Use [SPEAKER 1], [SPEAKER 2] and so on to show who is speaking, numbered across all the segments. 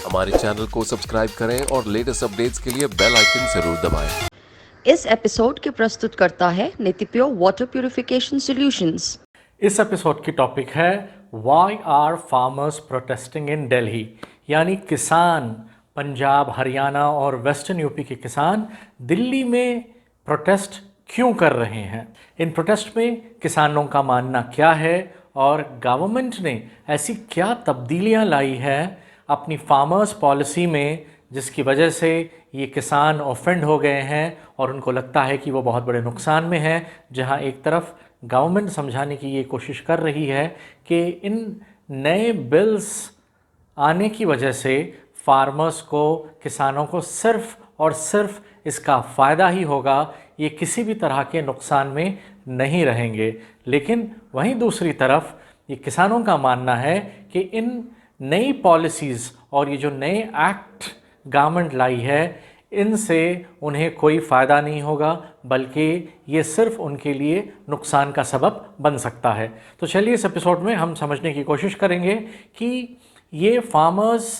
[SPEAKER 1] हमारे चैनल को सब्सक्राइब करें और लेटेस्ट अपडेट्स के लिए बेल आइकन जरूर दबाएं।
[SPEAKER 2] इस एपिसोड के प्रस्तुत करता है नीतिप्यो वाटर प्यूरिफिकेशन सॉल्यूशंस।
[SPEAKER 3] इस एपिसोड की टॉपिक है व्हाई आर फार्मर्स प्रोटेस्टिंग इन दिल्ली, यानी किसान पंजाब, हरियाणा और वेस्टर्न यूपी के किसान दिल्ली में प्रोटेस्ट क्यों कर रहे हैं। इन प्रोटेस्ट में किसानों का मानना क्या है और गवर्नमेंट ने ऐसी क्या तब्दीलियां लाई है अपनी फार्मर्स पॉलिसी में जिसकी वजह से ये किसान ऑफेंड हो गए हैं और उनको लगता है कि वो बहुत बड़े नुकसान में हैं। जहां एक तरफ गवर्नमेंट समझाने की ये कोशिश कर रही है कि इन नए बिल्स आने की वजह से फार्मर्स को, किसानों को सिर्फ और सिर्फ इसका फ़ायदा ही होगा, ये किसी भी तरह के नुकसान में नहीं रहेंगे। लेकिन वहीं दूसरी तरफ ये किसानों का मानना है कि इन नई पॉलिसीज़ और ये जो नए एक्ट गवर्नमेंट लाई है इनसे उन्हें कोई फ़ायदा नहीं होगा, बल्कि ये सिर्फ उनके लिए नुकसान का सबब बन सकता है। तो चलिए इस एपिसोड में हम समझने की कोशिश करेंगे कि ये फार्मर्स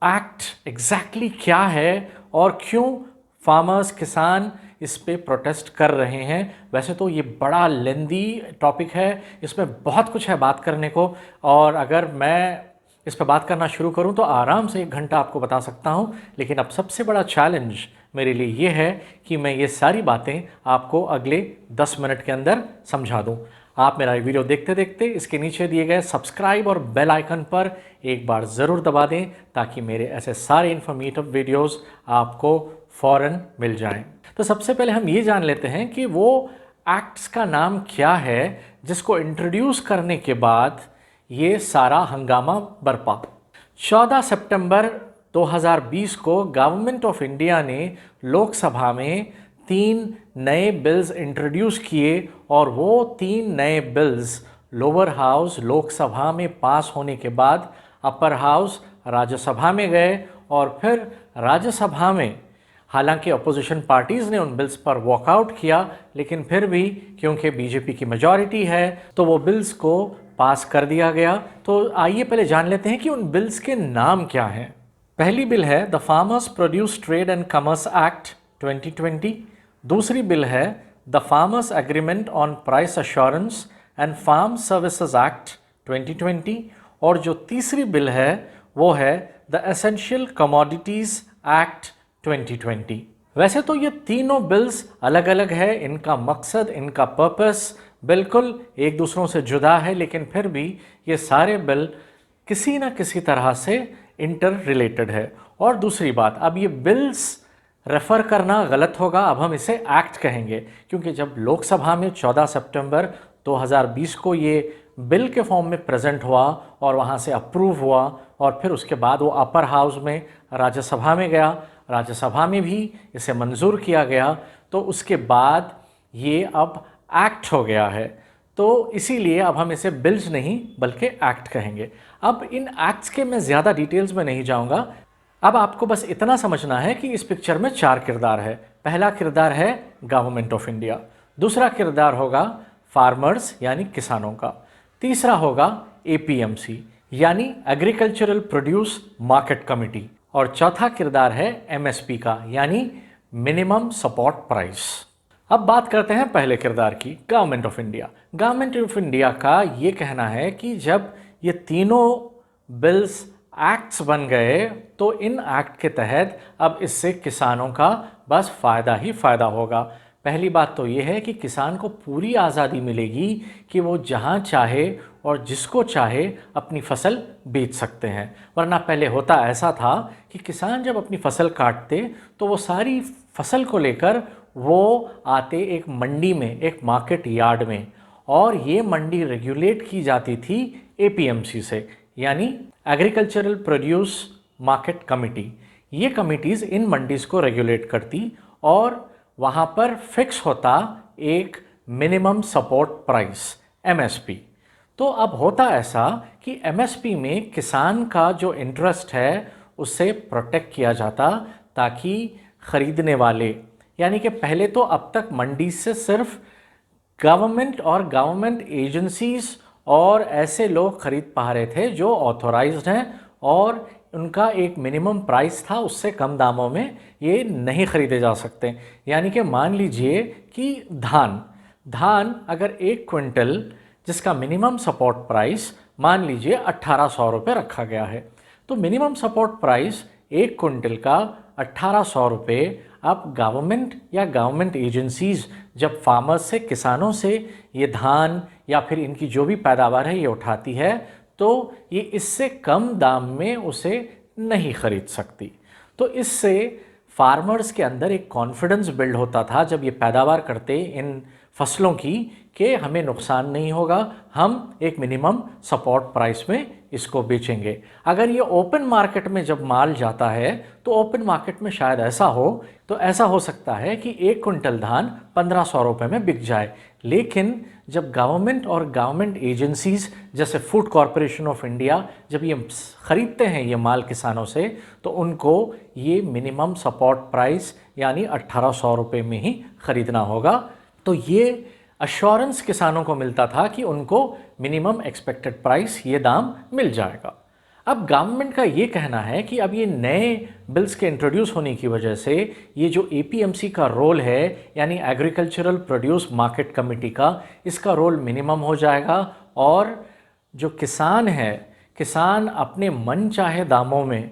[SPEAKER 3] एक्ट एग्जैक्टली क्या है और क्यों फार्मर्स, किसान इस पे प्रोटेस्ट कर रहे हैं। वैसे तो ये बड़ा लेंदी टॉपिक है, इसमें बहुत कुछ है बात करने को, और अगर मैं इस पर बात करना शुरू करूं तो आराम से 1 घंटा आपको बता सकता हूं। लेकिन अब सबसे बड़ा चैलेंज मेरे लिए ये है कि मैं ये सारी बातें आपको अगले 10 मिनट के अंदर समझा दूं। आप मेरा वीडियो देखते देखते इसके नीचे दिए गए सब्सक्राइब और बेल आइकन पर एक बार ज़रूर दबा दें ताकि मेरे ऐसे सारे इन्फॉर्मेटिव वीडियोस आपको फ़ौरन मिल जाएं। तो सबसे पहले हम ये जान लेते हैं कि वो एक्ट्स का नाम क्या है जिसको इंट्रोड्यूस करने के बाद ये सारा हंगामा बरपा। 14 सितंबर 2020 को गवर्नमेंट ऑफ इंडिया ने लोकसभा में 3 नए बिल्स इंट्रोड्यूस किए और वो 3 नए बिल्स लोअर हाउस लोकसभा में पास होने के बाद अपर हाउस राज्यसभा में गए और फिर राज्यसभा में, हालांकि अपोजिशन पार्टीज़ ने उन बिल्स पर वॉकआउट किया, लेकिन फिर भी क्योंकि बीजेपी की मेजॉरिटी है तो वो बिल्स को पास कर दिया गया। तो आइए पहले जान लेते हैं कि उन बिल्स के नाम क्या हैं। पहली बिल है the farmers produce trade and commerce act 2020। दूसरी बिल है the farmers agreement on price assurance and farm services act 2020। और जो तीसरी बिल है वो है द एसेंशियल कमोडिटीज़ एक्ट 2020। वैसे तो ये तीनों बिल्स अलग अलग है, इनका मकसद, इनका पर्पस बिल्कुल एक दूसरों से जुदा है, लेकिन फिर भी ये सारे बिल किसी ना किसी तरह से इंटर रिलेटेड है। और दूसरी बात, अब ये बिल्स रेफ़र करना गलत होगा, अब हम इसे एक्ट कहेंगे, क्योंकि जब लोकसभा में 14 सितंबर 2020 को ये बिल के फॉर्म में प्रेजेंट हुआ और वहाँ से अप्रूव हुआ और फिर उसके बाद वो अपर हाउस में राज्यसभा में गया, राज्यसभा में भी इसे मंजूर किया गया, तो उसके बाद ये अब एक्ट हो गया है। तो इसीलिए अब हम इसे बिल्स नहीं बल्कि एक्ट कहेंगे। अब इन एक्ट्स के मैं ज़्यादा डिटेल्स में नहीं जाऊंगा। अब आपको बस इतना समझना है कि इस पिक्चर में 4 किरदार है। पहला किरदार है गवर्नमेंट ऑफ इंडिया, दूसरा किरदार होगा फार्मर्स यानी किसानों का, तीसरा होगा APMC यानी एग्रीकल्चरल प्रोड्यूस मार्केट कमेटी, और चौथा किरदार है MSP का यानी मिनिमम सपोर्ट प्राइस। अब बात करते हैं पहले किरदार की, government of India. Government of India का ये कहना है कि जब ये तीनों बिल्स एक्ट्स बन गए तो इन एक्ट के तहत अब इससे किसानों का बस फ़ायदा ही फ़ायदा होगा। पहली बात तो ये है कि किसान को पूरी आज़ादी मिलेगी कि वो जहाँ चाहे और जिसको चाहे अपनी फसल बेच सकते हैं, वरना पहले होता ऐसा था कि किसान जब अपनी फसल काटते तो वो सारी फसल को लेकर वो आते एक मंडी में, एक मार्केट यार्ड में, और ये मंडी रेगुलेट की जाती थी APMC से यानी एग्रीकल्चरल प्रोड्यूस मार्केट कमेटी। ये कमिटीज़ इन मंडीज़ को रेगुलेट करती और वहाँ पर फिक्स होता एक मिनिमम सपोर्ट प्राइस MSP। तो अब होता ऐसा कि MSP में किसान का जो इंटरेस्ट है उससे प्रोटेक्ट किया जाता ताकि ख़रीदने वाले, यानी कि पहले तो अब तक मंडी से सिर्फ गवर्नमेंट और गवर्नमेंट एजेंसीज़ और ऐसे लोग ख़रीद पा रहे थे जो ऑथोराइज्ड हैं और उनका एक मिनिमम प्राइस था, उससे कम दामों में ये नहीं खरीदे जा सकते। यानी कि मान लीजिए कि धान अगर 1 क्विंटल जिसका मिनिमम सपोर्ट प्राइस मान लीजिए 1800 रुपये रखा गया है, तो मिनिमम सपोर्ट प्राइस 1 क्विंटल का 1800 रुपये। अब गवर्नमेंट या गवर्नमेंट एजेंसीज़ जब फार्मर्स से, किसानों से ये धान या फिर इनकी जो भी पैदावार है ये उठाती है, तो ये इससे कम दाम में उसे नहीं खरीद सकती। तो इससे फार्मर्स के अंदर एक कॉन्फिडेंस बिल्ड होता था जब ये पैदावार करते इन फसलों की, कि हमें नुकसान नहीं होगा, हम एक मिनिमम सपोर्ट प्राइस में इसको बेचेंगे। अगर ये ओपन मार्केट में जब माल जाता है तो ओपन मार्केट में शायद ऐसा हो सकता है कि 1 क्विंटल धान 1500 रुपये में बिक जाए। लेकिन जब गवर्नमेंट और गवर्नमेंट एजेंसीज़ जैसे फूड कॉरपोरेशन ऑफ इंडिया जब ये ख़रीदते हैं ये माल किसानों से, तो उनको ये मिनिमम सपोर्ट प्राइस यानी 1800 रुपये में ही ख़रीदना होगा। तो ये अश्योरेंस किसानों को मिलता था कि उनको मिनिमम एक्सपेक्टेड प्राइस ये दाम मिल जाएगा। अब गवर्नमेंट का ये कहना है कि अब ये नए बिल्स के इंट्रोड्यूस होने की वजह से ये जो एपीएमसी का रोल है यानी एग्रीकल्चरल प्रोड्यूस मार्केट कमेटी का, इसका रोल मिनिमम हो जाएगा और जो किसान है, किसान अपने मन चाहे दामों में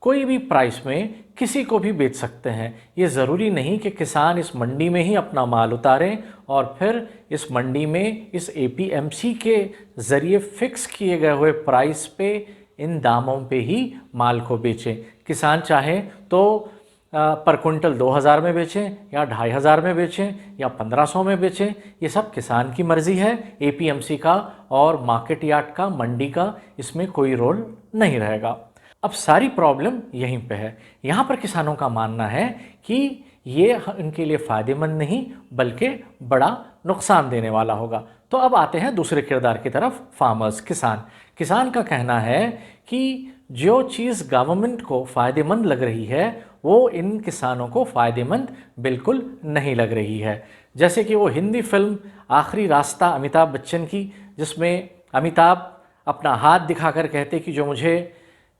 [SPEAKER 3] कोई भी प्राइस में किसी को भी बेच सकते हैं। ये ज़रूरी नहीं कि किसान इस मंडी में ही अपना माल उतारें और फिर इस मंडी में इस एपीएमसी के ज़रिए फ़िक्स किए गए हुए प्राइस पे, इन दामों पे ही माल को बेचें। किसान चाहे तो पर क्विंटल 2000 में बेचें या 2500 में बेचें या 1500 में बेचें, ये सब किसान की मर्ज़ी है। एपीएमसी का और मार्केट यार्ड का, मंडी का इसमें कोई रोल नहीं रहेगा। अब सारी प्रॉब्लम यहीं पे है। यहाँ पर किसानों का मानना है कि ये इनके लिए फ़ायदेमंद नहीं बल्कि बड़ा नुकसान देने वाला होगा। तो अब आते हैं दूसरे किरदार की तरफ, फार्मर्स, किसान का कहना है कि जो चीज़ गवर्नमेंट को फ़ायदेमंद लग रही है वो इन किसानों को फ़ायदेमंद बिल्कुल नहीं लग रही है। जैसे कि वो हिंदी फिल्म आखिरी रास्ता अमिताभ बच्चन की, जिसमें अमिताभ अपना हाथ दिखाकर कहते कि जो मुझे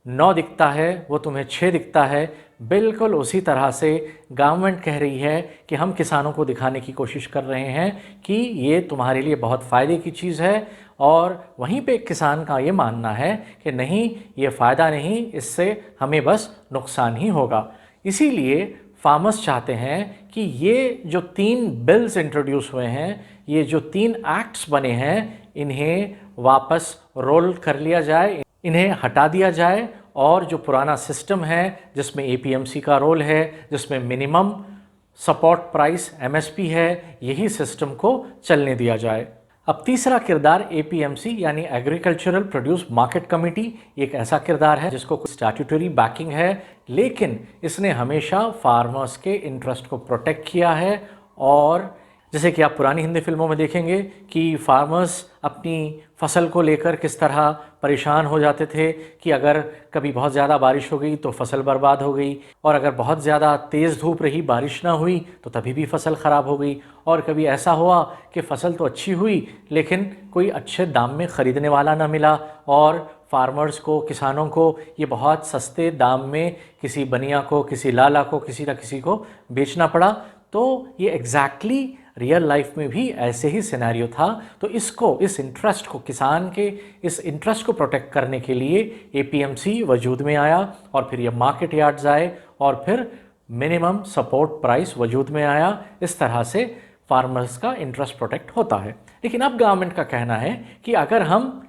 [SPEAKER 3] 9 दिखता है वो तुम्हें 6 दिखता है, बिल्कुल उसी तरह से गवर्नमेंट कह रही है कि हम किसानों को दिखाने की कोशिश कर रहे हैं कि ये तुम्हारे लिए बहुत फ़ायदे की चीज़ है, और वहीं पे किसान का ये मानना है कि नहीं, ये फ़ायदा नहीं, इससे हमें बस नुकसान ही होगा। इसीलिए फार्मर्स चाहते हैं कि ये जो 3 बिल्स इंट्रोड्यूस हुए हैं, ये जो 3 एक्ट्स बने हैं, इन्हें वापस रोल कर लिया जाए, इन्हें हटा दिया जाए और जो पुराना सिस्टम है जिसमें एपीएमसी का रोल है, जिसमें मिनिमम सपोर्ट प्राइस एमएसपी है, यही सिस्टम को चलने दिया जाए। अब तीसरा किरदार एपीएमसी यानी एग्रीकल्चरल प्रोड्यूस मार्केट कमेटी, एक ऐसा किरदार है जिसको कुछ स्टैट्यूटरी बैकिंग है, लेकिन इसने हमेशा फार्मर्स के इंटरेस्ट को प्रोटेक्ट किया है। और जैसे कि आप पुरानी हिंदी फिल्मों में देखेंगे कि फार्मर्स अपनी फसल को लेकर किस तरह परेशान हो जाते थे कि अगर कभी बहुत ज़्यादा बारिश हो गई तो फसल बर्बाद हो गई, और अगर बहुत ज़्यादा तेज़ धूप रही, बारिश ना हुई तो तभी भी फसल ख़राब हो गई, और कभी ऐसा हुआ कि फसल तो अच्छी हुई लेकिन कोई अच्छे दाम में ख़रीदने वाला ना मिला और फार्मर्स को, किसानों को ये बहुत सस्ते दाम में किसी बनिया को, किसी लाला को, किसी न किसी को बेचना पड़ा। तो ये एग्जैक्टली रियल लाइफ में भी ऐसे ही सिनेरियो था। तो इस इंटरेस्ट को, किसान के इस इंटरेस्ट को प्रोटेक्ट करने के लिए एपीएमसी वजूद में आया, और फिर ये मार्केट यार्ड्स आए, और फिर मिनिमम सपोर्ट प्राइस वजूद में आया। इस तरह से फार्मर्स का इंटरेस्ट प्रोटेक्ट होता है। लेकिन अब गवर्नमेंट का कहना है कि अगर हम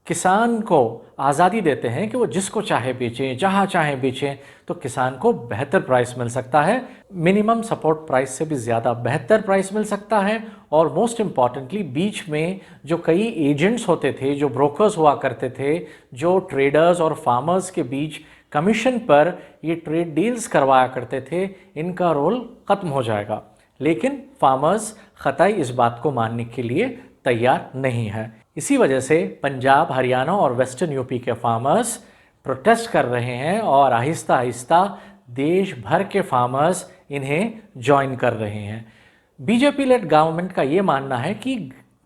[SPEAKER 3] किसान को आज़ादी देते हैं कि वो जिसको चाहे बेचें, जहाँ चाहे बेचें, तो किसान को बेहतर प्राइस मिल सकता है, मिनिमम सपोर्ट प्राइस से भी ज़्यादा बेहतर प्राइस मिल सकता है। और मोस्ट इम्पॉर्टेंटली बीच में जो कई एजेंट्स होते थे, जो ब्रोकर्स हुआ करते थे, जो ट्रेडर्स और फार्मर्स के बीच कमीशन पर ये ट्रेड डील्स करवाया करते थे, इनका रोल ख़त्म हो जाएगा। लेकिन फार्मर्स ख़तई इस बात को मानने के लिए तैयार नहीं है। इसी वजह से पंजाब, हरियाणा और वेस्टर्न यूपी के फार्मर्स प्रोटेस्ट कर रहे हैं, और आहिस्ता आहिस्ता देश भर के फार्मर्स इन्हें ज्वाइन कर रहे हैं। बीजेपी लेड गवर्नमेंट का ये मानना है कि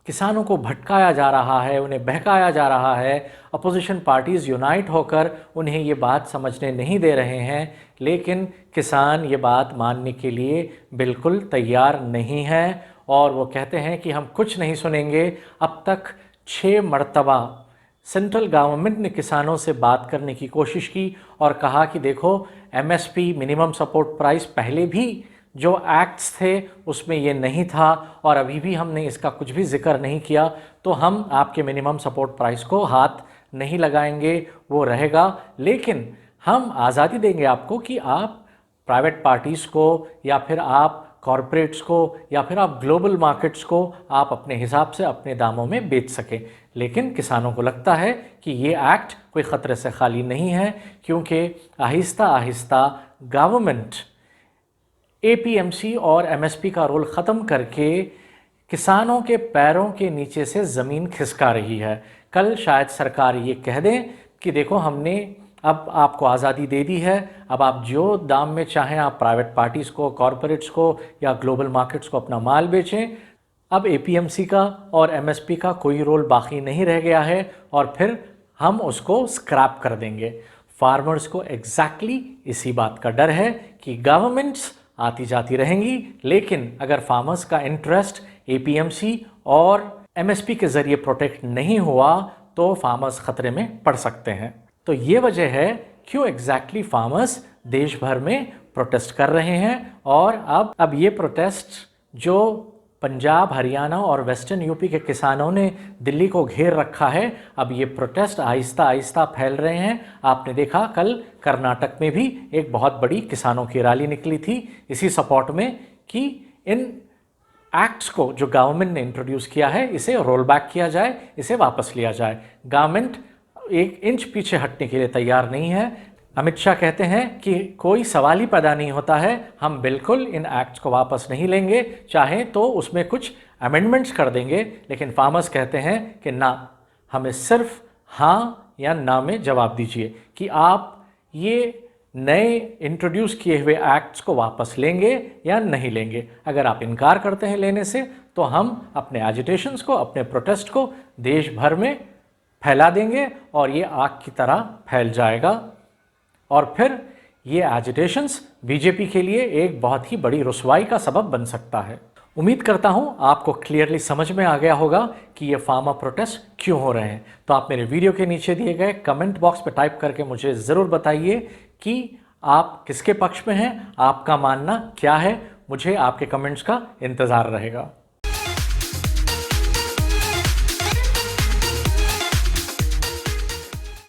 [SPEAKER 3] किसानों को भटकाया जा रहा है, उन्हें बहकाया जा रहा है। अपोजिशन पार्टीज़ यूनाइट होकर उन्हें ये बात समझने नहीं दे रहे हैं, लेकिन किसान ये बात मानने के लिए बिल्कुल तैयार नहीं है और वो कहते हैं कि हम कुछ नहीं सुनेंगे। अब तक 6 मरतबा सेंट्रल गवर्नमेंट ने किसानों से बात करने की कोशिश की और कहा कि देखो, एमएसपी मिनिमम सपोर्ट प्राइस पहले भी जो एक्ट्स थे उसमें ये नहीं था और अभी भी हमने इसका कुछ भी जिक्र नहीं किया, तो हम आपके मिनिमम सपोर्ट प्राइस को हाथ नहीं लगाएंगे, वो रहेगा। लेकिन हम आज़ादी देंगे आपको कि आप प्राइवेट पार्टीज़ को या फिर आप कॉरपोरेट्स को या फिर आप ग्लोबल मार्केट्स को आप अपने हिसाब से अपने दामों में बेच सकें। लेकिन किसानों को लगता है कि ये एक्ट कोई ख़तरे से खाली नहीं है, क्योंकि आहिस्ता आहिस्ता गवर्नमेंट एपीएमसी और एमएसपी का रोल ख़त्म करके किसानों के पैरों के नीचे से ज़मीन खिसका रही है। कल शायद सरकार ये कह दें कि देखो, हमने अब आपको आज़ादी दे दी है, अब आप जो दाम में चाहें आप प्राइवेट पार्टीज़ को, कॉरपोरेट्स को या ग्लोबल मार्केट्स को अपना माल बेचें। अब एपीएमसी का और एमएसपी का कोई रोल बाकी नहीं रह गया है और फिर हम उसको स्क्रैप कर देंगे। फार्मर्स को एग्जैक्टली इसी बात का डर है कि गवर्नमेंट्स आती जाती रहेंगी, लेकिन अगर फार्मर्स का इंटरेस्ट एपीएमसी और एमएसपी के ज़रिए प्रोटेक्ट नहीं हुआ तो फार्मर्स ख़तरे में पड़ सकते हैं। तो ये वजह है क्यों एग्जैक्टली फार्मर्स देश भर में प्रोटेस्ट कर रहे हैं। और अब ये प्रोटेस्ट जो पंजाब, हरियाणा और वेस्टर्न यूपी के किसानों ने दिल्ली को घेर रखा है, अब ये प्रोटेस्ट आहिस्ता आहिस्ता फैल रहे हैं। आपने देखा कल कर्नाटक में भी एक बहुत बड़ी किसानों की रैली निकली थी इसी सपोर्ट में कि इन एक्ट्स को जो गवर्नमेंट ने इंट्रोड्यूस किया है इसे रोल बैक किया जाए, इसे वापस लिया जाए। गवर्नमेंट 1 इंच पीछे हटने के लिए तैयार नहीं है। अमित शाह कहते हैं कि कोई सवाल ही पैदा नहीं होता है, हम बिल्कुल इन एक्ट्स को वापस नहीं लेंगे, चाहे तो उसमें कुछ अमेंडमेंट्स कर देंगे। लेकिन फार्मर्स कहते हैं कि ना, हमें सिर्फ हाँ या ना में जवाब दीजिए कि आप ये नए इंट्रोड्यूस किए हुए एक्ट्स को वापस लेंगे या नहीं लेंगे। अगर आप इनकार करते हैं लेने से तो हम अपने एजिटेशंस को, अपने प्रोटेस्ट को देश भर में फैला देंगे और ये आग की तरह फैल जाएगा और फिर ये एजिटेशंस बीजेपी के लिए एक बहुत ही बड़ी रुसवाई का सबब बन सकता है। उम्मीद करता हूँ आपको क्लियरली समझ में आ गया होगा कि ये फार्मर प्रोटेस्ट क्यों हो रहे हैं। तो आप मेरे वीडियो के नीचे दिए गए कमेंट बॉक्स पे टाइप करके मुझे ज़रूर बताइए कि आप किसके पक्ष में हैं, आपका मानना क्या है। मुझे आपके कमेंट्स का इंतज़ार रहेगा।